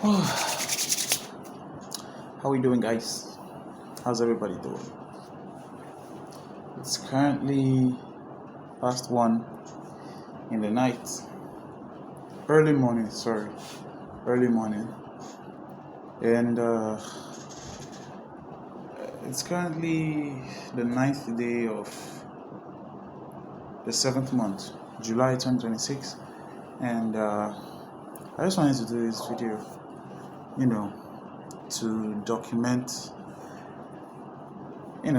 How we doing, guys? How's everybody doing? It's currently past 1 in the night. Early morning, sorry. Early morning. And it's currently the ninth day of the 7th month, July 2026. And I just wanted to do this video, to document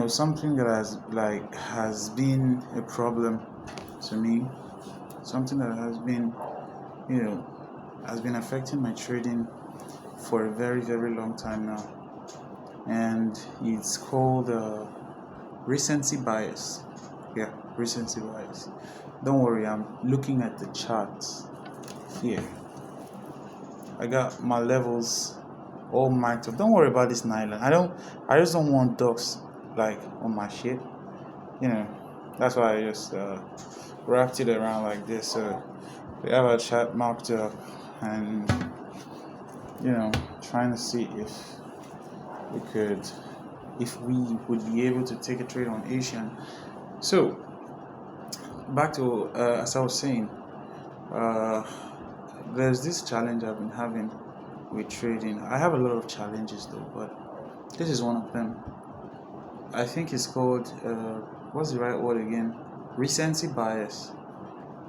something that has been a problem to me, something that you know has been affecting my trading for a very, very long time now, and it's called recency bias. Yeah, recency bias. Don't worry, I'm looking at the charts here. I got my levels all marked up. Don't worry about this nylon. I just don't want ducks on my shit. That's why I just wrapped it around like this. So we have our chart marked up, and trying to see we could if we would be able to take a trade on Asian. So back to as I was saying, there's this challenge I've been having with trading. I have a lot of challenges though, but this is one of them. I think it's called what's the right word again? Recency bias.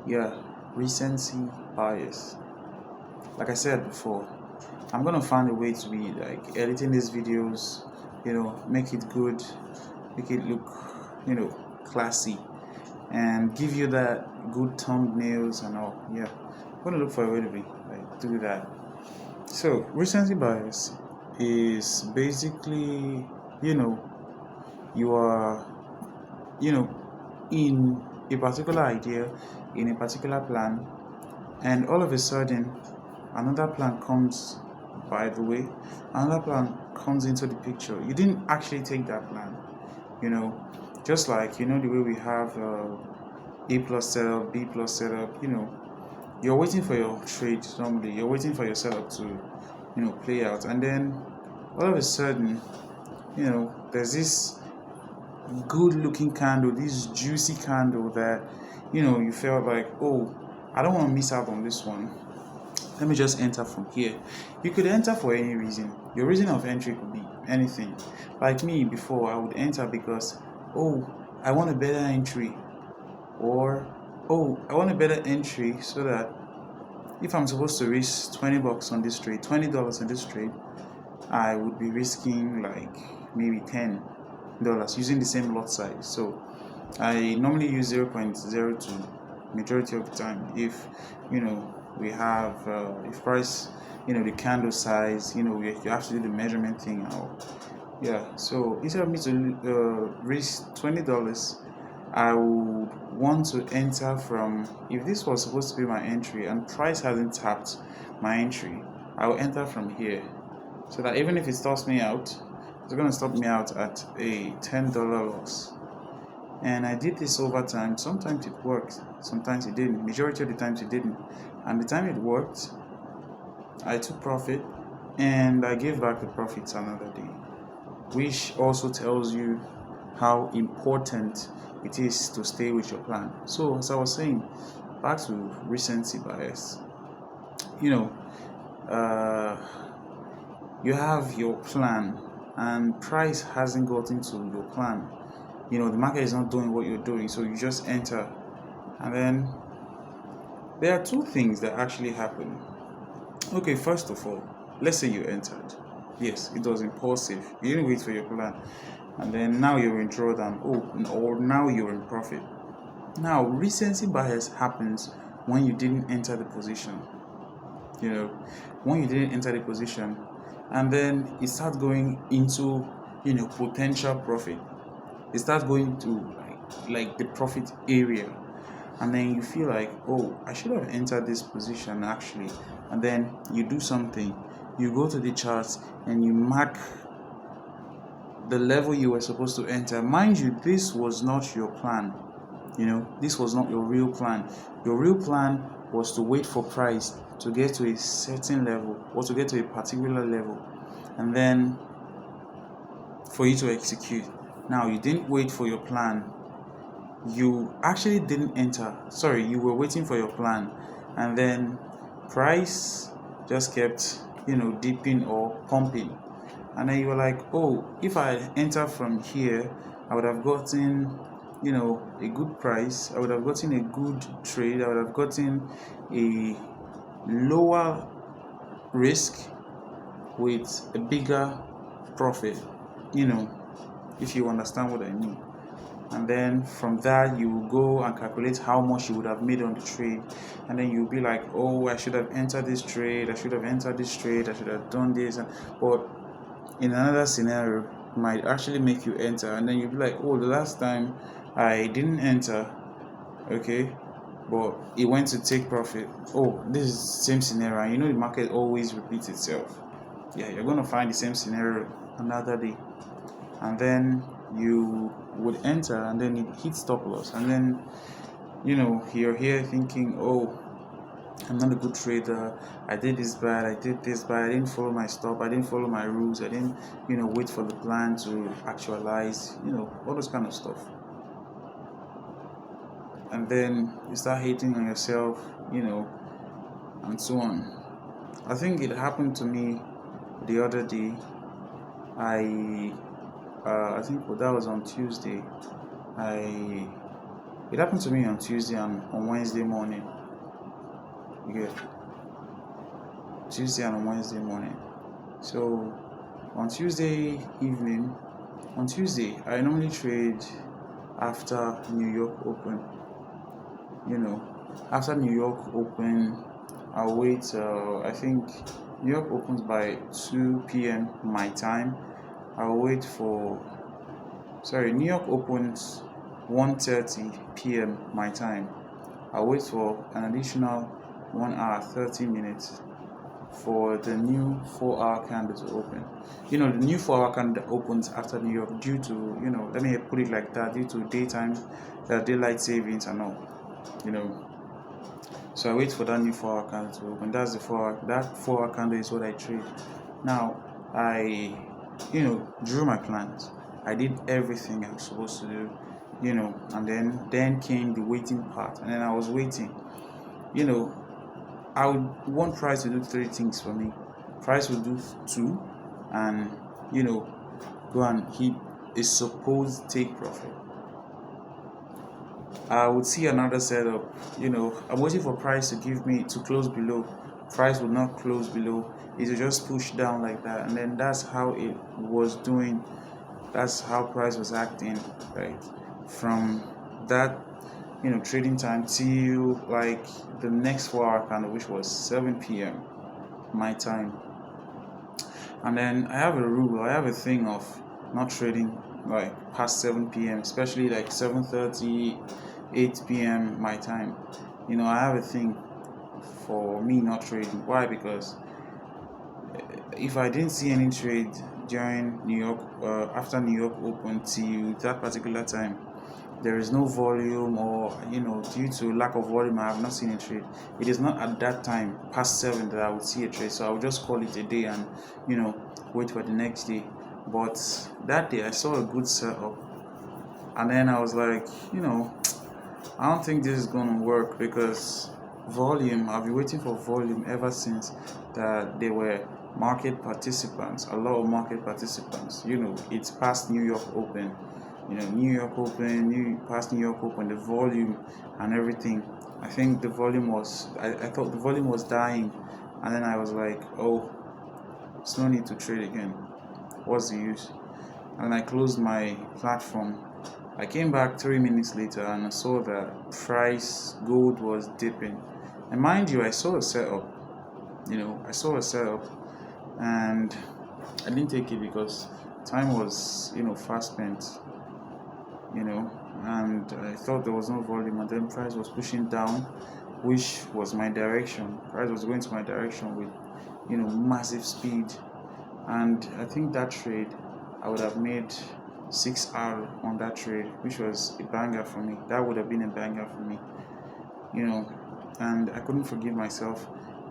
Yeah, recency bias. Like I said before, I'm gonna find a way to be editing these videos, make it good, make it look, classy, and give you that good thumbnails and all. Yeah, I'm gonna look for a way to do that. So recency bias is basically, you are, in a particular idea, in a particular plan, and all of a sudden another plan comes by the way, another plan comes into the picture. You didn't actually take that plan, just like the way we have A plus setup, B plus setup. You're waiting for your trade normally, you're waiting for your setup to play out, and then all of a sudden there's this good looking candle, this juicy candle that you felt like, oh, I don't want to miss out on this one. Let me just enter from here. You could enter for any reason. Your reason of entry could be anything. Like me before, I would enter because, oh, I want a better entry, or oh, I want a better entry so that if I'm supposed to risk $20 on this trade, $20 on this trade, I would be risking maybe $10 using the same lot size. So I normally use 0.02 majority of the time. If we have if price, the candle size, you have to do the measurement thing. Yeah, so instead of me to risk $20, I would want to enter from, if this was supposed to be my entry and price hasn't tapped my entry, I will enter from here, so that even if it stops me out, it's going to stop me out at a $10 loss. And I did this over time. Sometimes it worked, sometimes it didn't. Majority of the times it didn't. And the time it worked, I took profit and I gave back the profits another day, which also tells you how important it is to stay with your plan. So as I was saying, back to recency bias. You have your plan and price hasn't gotten to your plan. The market is not doing what you're doing, so you just enter. And then there are two things that actually happen. Okay, first of all, let's say you entered. Yes, it was impulsive. You didn't wait for your plan. And then now you're in drawdown. Or now you're in profit. Now, recency bias happens when you didn't enter the position. When you didn't enter the position, and then it starts going into potential profit. It starts going to the profit area, and then you feel like, oh, I should have entered this position actually. And then you do something, you go to the charts and you mark the level you were supposed to enter. Mind you, this was not your plan. This was not your real plan. Your real plan was to wait for price to get to a certain level or to get to a particular level, and then for you to execute. Now, you didn't wait for your plan. You actually didn't enter. Sorry, you were waiting for your plan, and then price just kept, dipping or pumping. And then you were like, oh, if I enter from here, I would have gotten, a good price. I would have gotten a good trade. I would have gotten a lower risk with a bigger profit, you know, if you understand what I mean. And then from that, you will go and calculate how much you would have made on the trade, and then you'll be like, oh, I should have entered this trade, I should have entered this trade, I should have done this. But in another scenario, it might actually make you enter, and then you'll be like, oh, the last time I didn't enter, okay, but it went to take profit. Oh, this is the same scenario, and the market always repeats itself. Yeah, you're going to find the same scenario another day, and then you would enter, and then it hits stop loss, and then you're here thinking, oh, I'm not a good trader, I did this bad, I didn't follow my stop, I didn't follow my rules, I didn't wait for the plan to actualize, all those kind of stuff. And then you start hating on yourself, and so on. I think it happened to me the other day. I think that was on Tuesday. It happened to me on Tuesday and on Wednesday morning. Yeah, Tuesday and on Wednesday morning. So on Tuesday evening, on Tuesday I normally trade after New York Open. After New York Open, I'll wait. I think New York opens by 2 p.m. my time. I'll wait for. Sorry, New York opens 1:30 p.m. my time. I'll wait for an additional 1 hour 30 minutes for the new 4-hour candle to open. The new 4-hour candle opens after New York due to, let me put it like that, due to daylight savings and all. So I wait for that new 4-hour candle to open. That's the 4-hour. That 4-hour candle is what I trade. Now I, drew my plans. I did everything I was supposed to do, and then came the waiting part, and then I was waiting. I would want price to do 3 things for me. Price would do 2, and go and hit a supposed take profit. I would see another setup. I'm waiting for price to close below. Price would not close below. It would just push down like that, and then that's how it was doing. That's how price was acting, right? From that, trading time till like the next 4-hour candle, which was 7 p.m. my time. And then I have a thing of not trading like past 7 p.m., especially like 7:30, 8 p.m. my time. I have a thing for me not trading. Why? Because if I didn't see any trade during New York, after New York open till that particular time, there is no volume, or due to lack of volume, I have not seen a trade. It is not at that time past 7 that I would see a trade, so I would just call it a day and wait for the next day. But that day I saw a good setup, and then I was like, I don't think this is gonna work, because volume, I've been waiting for volume ever since that there were market participants, a lot of market participants. It's past New York Open. Past New York Open, the volume and everything. I think the volume was, I thought the volume was dying, and then I was like, oh, there's no need to trade again. What's the use? And I closed my platform. I came back 3 minutes later and I saw that price gold was dipping. And mind you, I saw a setup. And I didn't take it because time was, fast spent. And I thought there was no volume, and then price was pushing down, which was my direction. Price was going to my direction with, massive speed, and I think that trade I would have made 6R on that trade, which was a banger for me. That would have been a banger for me, you know. And I couldn't forgive myself.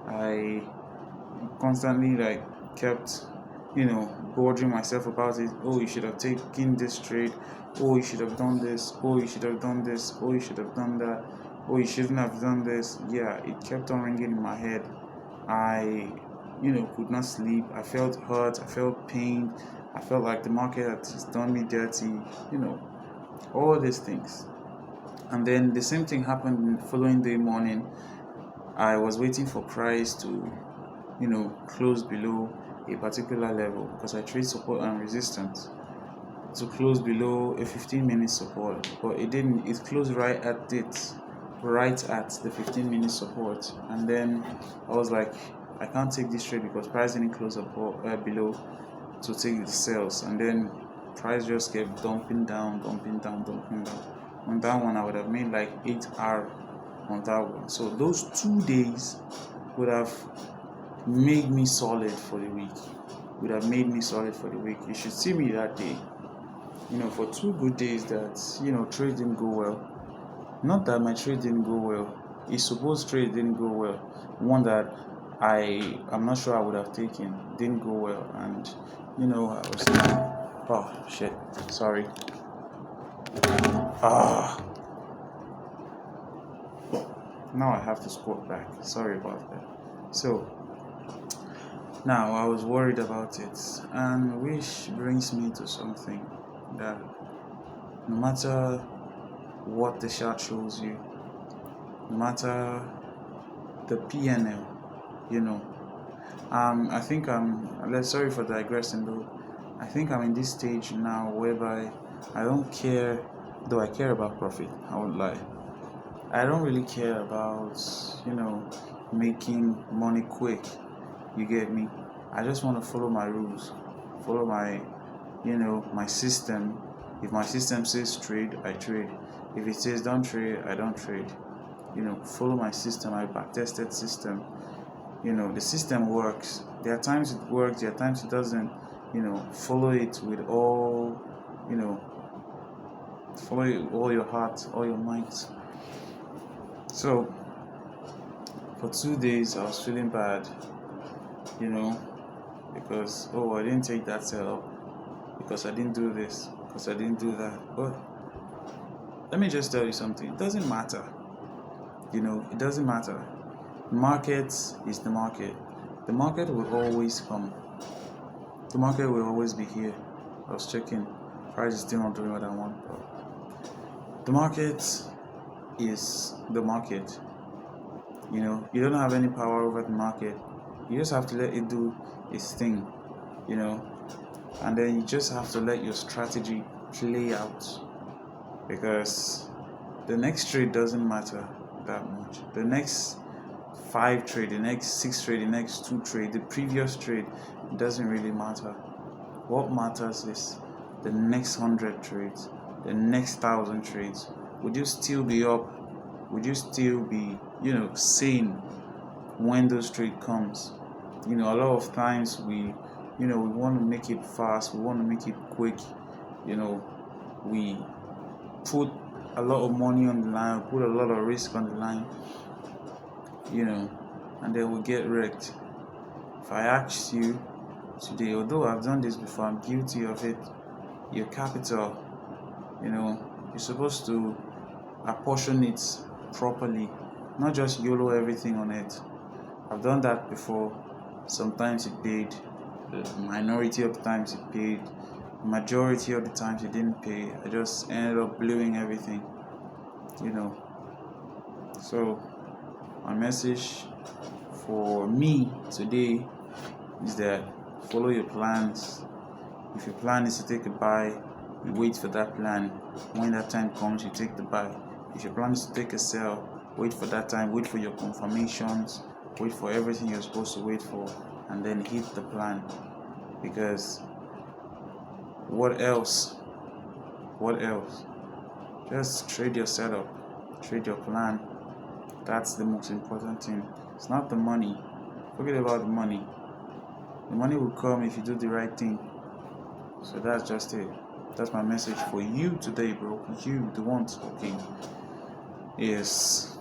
I constantly kept, bothering myself about it. Oh, you should have taken this trade. Oh, you should have done this. Oh, you should have done this. Oh, you should have done that. Oh, you shouldn't have done this. Yeah, it kept on ringing in my head. I, could not sleep. I felt hurt. I felt pain. I felt like the market had just done me dirty. You know, all these things. And then the same thing happened the following day morning. I was waiting for price to, close below a particular level because I trade support and resistance to close below a 15-minute support, but it didn't. It closed right at the 15-minute support, and then I was like, I can't take this trade because price didn't close below to take the sales, and then price just kept dumping down. On that one, I would have made like 8R on that one. So those 2 days would have made me solid for the week. You should see me that day. For 2 good days that trade didn't go well. Not that my trade didn't go well. It's supposed trade didn't go well. One that I'm not sure I would have taken didn't go well, and I was oh shit. Sorry. Ah. Now I have to squat back. Sorry about that. So now I was worried about it, and which brings me to something that no matter what the chart shows you, no matter the PNL, I think sorry for digressing though. I think I'm in this stage now whereby I don't care, though I care about profit, I won't lie. I don't really care about, making money quick. You get me? I just want to follow my rules, follow my, my system. If my system says trade, I trade. If it says don't trade, I don't trade. Follow my system, my back-tested system. The system works. There are times it works, there are times it doesn't. Follow it with all, follow it with all your heart, all your might. So, for 2 days, I was feeling bad, because, I didn't take that sell up, because I didn't do this, because I didn't do that. But let me just tell you something. It doesn't matter. It doesn't matter. The market is the market. The market will always come. The market will always be here. I was checking. Price is still not doing what I want. But the market is the market. You don't have any power over the market. You just have to let it do its thing. And then you just have to let your strategy play out, because the next trade doesn't matter that much. The next 5 trade, the next 6 trade, the next 2 trade, the previous trade, it doesn't really matter. What matters is the next 100 trades, the next 1,000 trades. Would you still be up? Would you still be, sane when those trade comes? A lot of times we want to make it fast, we want to make it quick. We put a lot of money on the line, put a lot of risk on the line, and then we get wrecked. If I asked you today, although I've done this before, I'm guilty of it, your capital, you're supposed to apportion it properly, not just YOLO everything on it. I've done that before. Sometimes it paid, the minority of the times it paid, majority of the times it didn't pay. I just ended up blowing everything, So my message for me today is that follow your plans. If your plan is to take a buy, you wait for that plan. When that time comes, you take the buy. If your plan is to take a sell, wait for that time, wait for your confirmations, wait for everything you're supposed to wait for, and then hit the plan. Because what else? Just trade your setup, trade your plan. That's the most important thing. It's not the money. Forget about the money. The money will come if you do the right thing. So that's just it. That's my message for you today, bro. You, the one talking, is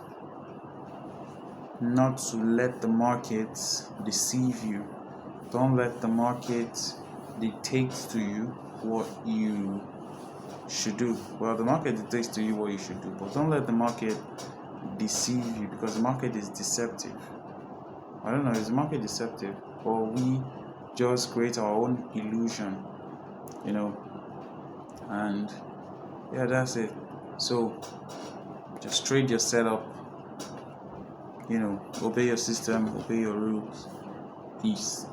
not to let the market deceive you. Don't let the market dictate to you what you should do. Well, the market dictates to you what you should do, but don't let the market deceive you, because the market is deceptive. I don't know, is the market deceptive, or we just create our own illusion, you know? And yeah, that's it. So just trade your setup, obey your system, obey your rules. Peace.